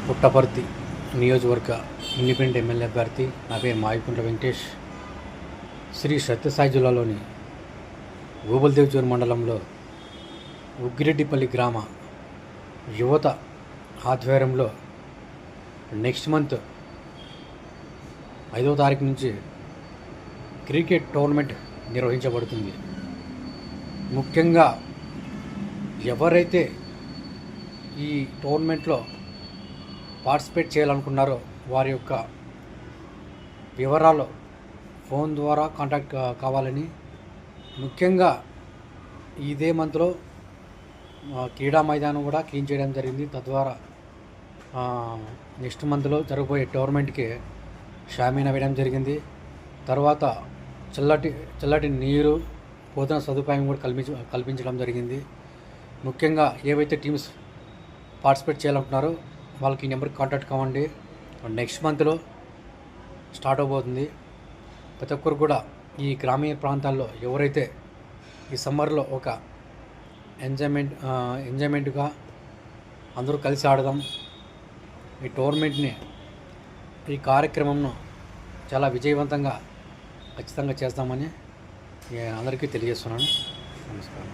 పుట్టపర్తి నియోజకవర్గ independent MLA అభ్యర్థి. నా పేరు మాయకుంట్ల వెంకటేష్. శ్రీ సత్యసాయి జిల్లాలోని గోబల్దేవ్జూర్ మండలంలో ఉగ్గిరెడ్డిపల్లి గ్రామ యువత ఆధ్వర్యంలో నెక్స్ట్ మంత్ 5వ తారీఖు నుంచి క్రికెట్ టోర్నమెంట్ నిర్వహించబడుతుంది. ముఖ్యంగా ఎవరైతే ఈ టోర్నమెంట్లో పార్టిసిపేట్ చేయాలనుకున్నారో వారి యొక్క వివరాలు ఫోన్ ద్వారా కాంటాక్ట్ కావాలని, ముఖ్యంగా ఇదే మంత్లో క్రీడా మైదానం కూడా క్లీన్ చేయడం జరిగింది. తద్వారా నెక్స్ట్ మంత్లో జరగబోయే టోర్నమెంట్కి షామీనా వేయడం జరిగింది. తర్వాత చల్లటి నీరు, భోజన సదుపాయం కూడా కల్పించడం జరిగింది. ముఖ్యంగా ఏవైతే టీమ్స్ పార్టిసిపేట్ చేయాలనుకున్నారో వాళ్ళకి ఈ నెంబర్కి కాంటాక్ట్ కావండి. నెక్స్ట్ మంత్లో స్టార్ట్ అవబోతుంది. ప్రతి ఒక్కరు కూడా ఈ గ్రామీణ ప్రాంతాల్లో ఎవరైతే ఈ సమ్మర్లో ఒక ఎంజాయ్మెంట్గా అందరూ కలిసి ఆడదాం, ఈ టోర్నమెంట్ని, ఈ కార్యక్రమంను చాలా విజయవంతంగా ఖచ్చితంగా చేస్తామని అందరికీ తెలియజేస్తున్నాను. నమస్కారం.